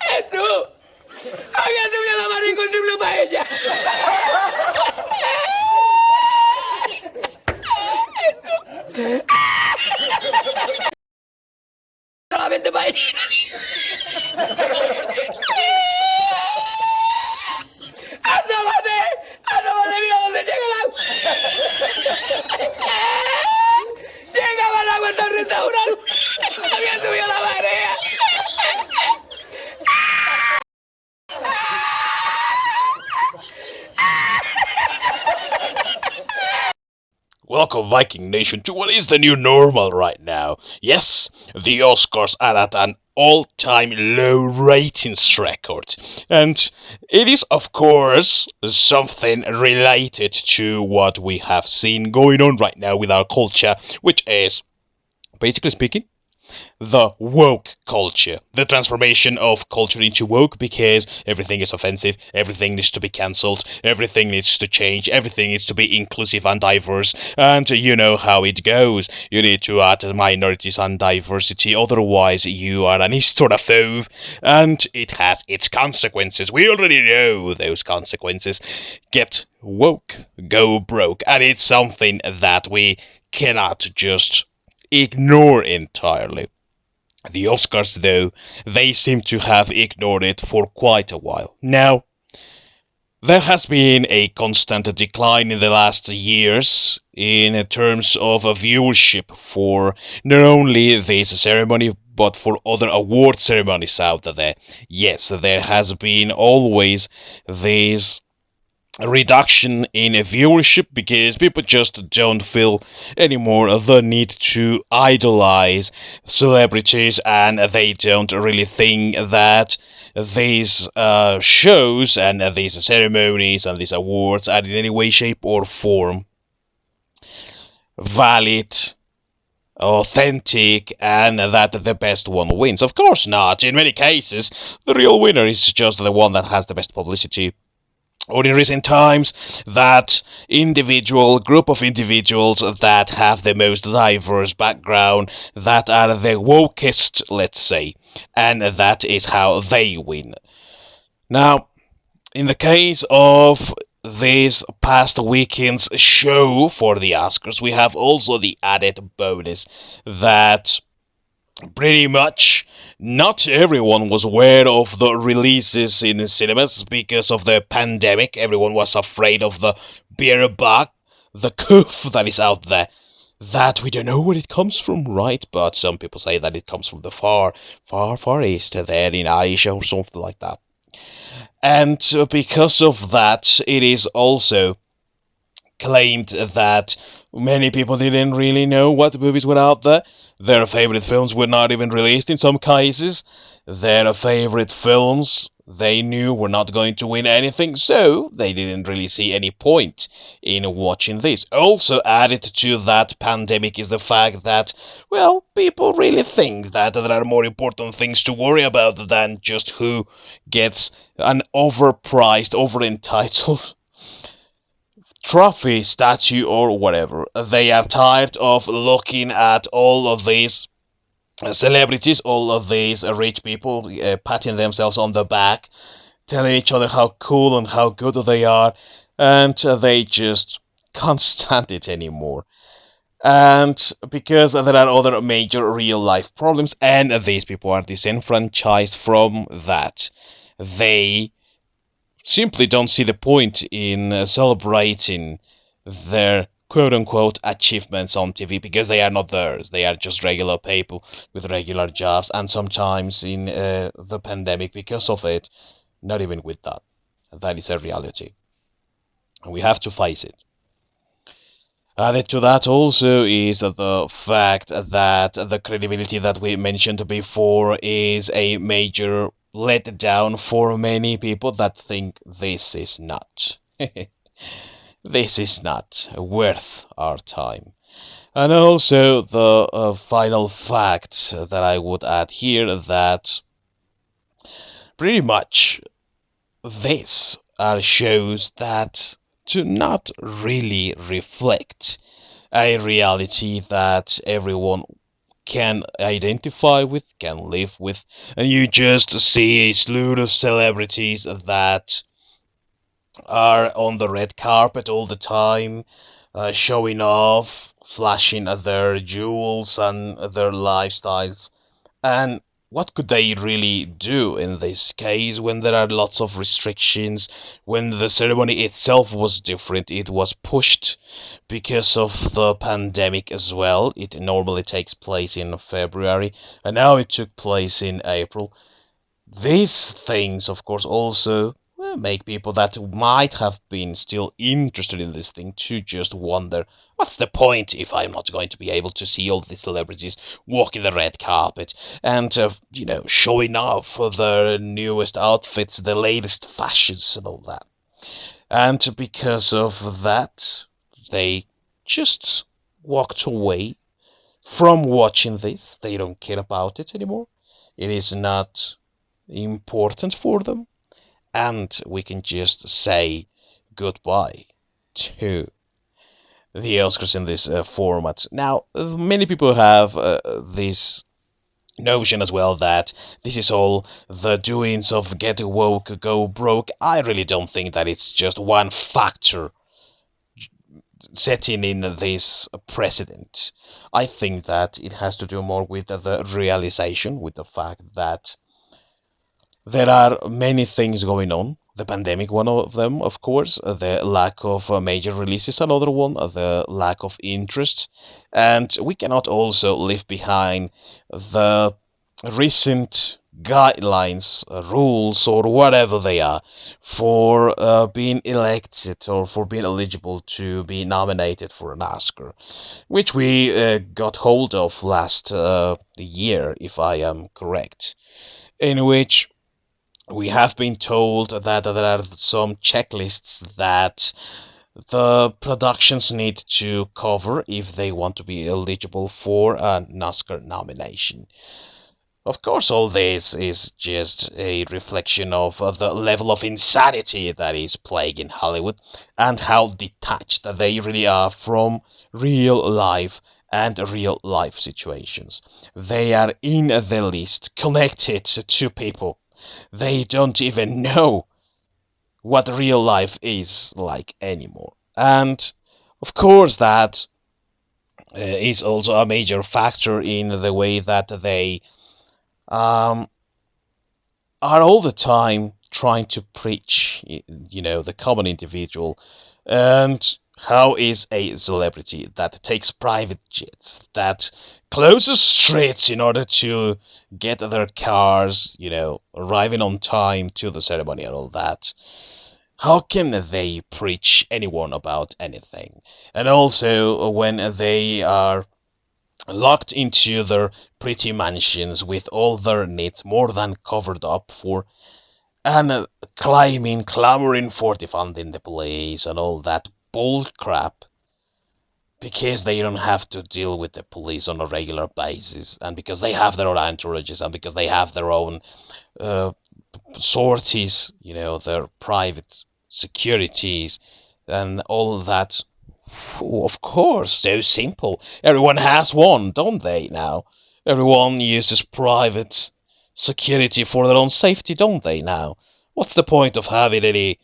Jesús, había subido la mano con triple paella. Solamente paella. ¡Asómate! ¡Asómate! ¡Mira dónde llega el agua! ¡Llegaba el agua hasta el restaurante! ¡Había subido la marea! Welcome, Viking Nation, to what is the new normal right now. Yes, the Oscars are at an all-time low ratings record. And it is, of course, something related to what we have seen going on right now with our culture, which is, basically speaking, the woke culture. The transformation of culture into woke, because everything is offensive, everything needs to be cancelled, everything needs to change, everything needs to be inclusive and diverse, and you know how it goes. You need to add minorities and diversity, otherwise you are an historiophobe, and it has its consequences. We already know those consequences. Get woke, go broke, and it's something that we cannot just ignore entirely. The Oscars, though, they seem to have ignored it for quite a while. Now, there has been a constant decline in the last years in terms of viewership for not only this ceremony, but for other award ceremonies out there. Yes, there has been always this reduction in viewership because people just don't feel anymore the need to idolize celebrities, and they don't really think that these shows and these ceremonies and these awards are in any way, shape, or form valid, authentic, and that the best one wins. Of course not. In many cases, the real winner is just the one that has the best publicity, or in recent times, that group of individuals that have the most diverse background, that are the wokest, let's say, and that is how they win. Now, in the case of this past weekend's show for the Oscars, we have also the added bonus that pretty much not everyone was aware of the releases in cinemas because of the pandemic. Everyone was afraid of the beer bug, the cough that is out there. That we don't know where it comes from, right? But some people say that it comes from the far, far, far east there in Asia or something like that. And because of that, it is also claimed that many people didn't really know what movies were out there. Their favorite films were not even released in some cases. Their favorite films they knew were not going to win anything, so they didn't really see any point in watching this. Also added to that pandemic is the fact that, well, people really think that there are more important things to worry about than just who gets an overpriced, over-entitled trophy, statue, or whatever. They are tired of looking at all of these celebrities, all of these rich people patting themselves on the back, telling each other how cool and how good they are, and they just can't stand it anymore. And because there are other major real life problems, and these people are disenfranchised from that, they simply don't see the point in celebrating their quote-unquote achievements on TV because they are not theirs. They are just regular people with regular jobs, and sometimes in the pandemic, because of it, not even with that. That is a reality. And we have to face it. Added to that also is the fact that the credibility that we mentioned before is a major letdown for many people that think this is not. This is not worth our time. And also the final fact that I would add here, that pretty much this are shows that do not really reflect a reality that everyone can identify with, can live with, and you just see a slew of celebrities that are on the red carpet all the time, showing off, flashing their jewels and their lifestyles. And what could they really do in this case when there are lots of restrictions? When the ceremony itself was different, it was pushed because of the pandemic as well. It normally takes place in February, and now it took place in April. These things, of course, also make people that might have been still interested in this thing to just wonder, what's the point if I'm not going to be able to see all these celebrities walking the red carpet and, showing off their newest outfits, the latest fashions and all that. And because of that, they just walked away from watching this. They don't care about it anymore. It is not important for them, and we can just say goodbye to the Oscars in this format. Now, many people have this notion as well that this is all the doings of Get Woke, Go Broke. I really don't think that it's just one factor setting in this precedent. I think that it has to do more with the realization, with the fact that there are many things going on. The pandemic, one of them, of course, the lack of major releases, another one, the lack of interest, and we cannot also leave behind the recent guidelines, rules, or whatever they are, for being elected or for being eligible to be nominated for an Oscar, which we got hold of last year, if I am correct, in which we have been told that there are some checklists that the productions need to cover if they want to be eligible for an Oscar nomination. Of course, all this is just a reflection of the level of insanity that is plaguing Hollywood and how detached they really are from real life and real life situations. They are in the least connected to people. They don't even know what real life is like anymore. And of course, that is also a major factor in the way that they um, are all the time trying to preach, the common individual. And how is a celebrity that takes private jets, that closes streets in order to get their cars, arriving on time to the ceremony and all that? How can they preach anyone about anything? And also, when they are locked into their pretty mansions with all their needs more than covered up for, and clamoring for defunding the police and all that bull crap, because they don't have to deal with the police on a regular basis, and because they have their own entourages, and because they have their own uh, sorties, their private securities, and all that. Of course, so simple. Everyone has one, don't they now? Everyone uses private security for their own safety, don't they now? What's the point of having any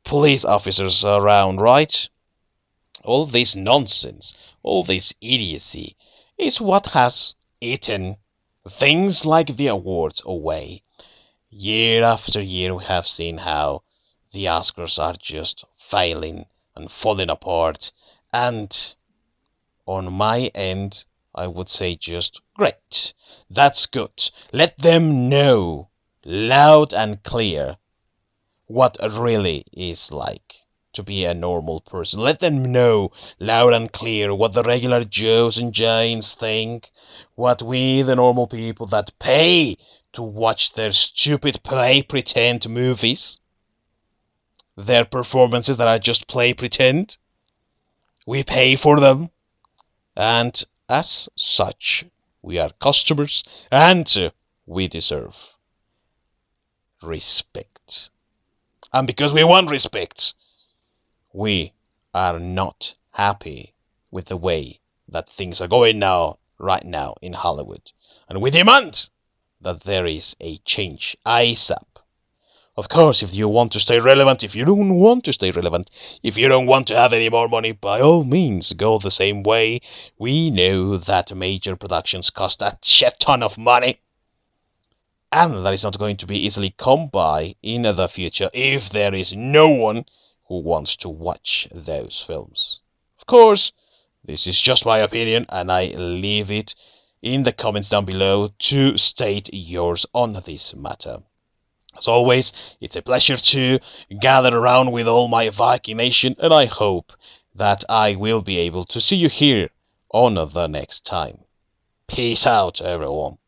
police officers around, right? All this nonsense, all this idiocy, is what has eaten things like the awards away. Year after year, we have seen how the Oscars are just failing and falling apart, and on my end, I would say just great. That's good. Let them know loud and clear what really is like to be a normal person. Let them know loud and clear what the regular Joes and Janes think, what we, the normal people that pay to watch their stupid play pretend movies, their performances that are just play pretend. We pay for them, and as such, we are customers, and we deserve respect. And because we want respect, we are not happy with the way that things are going now, right now in Hollywood. And we demand that there is a change ASAP. Of course, if you want to stay relevant, if you don't want to stay relevant, if you don't want to have any more money, by all means, go the same way. We know that major productions cost a shit ton of money. And that is not going to be easily come by in the future if there is no one who wants to watch those films. Of course, this is just my opinion, and I leave it in the comments down below to state yours on this matter. As always, it's a pleasure to gather around with all my Viking Nation, and I hope that I will be able to see you here on the next time. Peace out, everyone.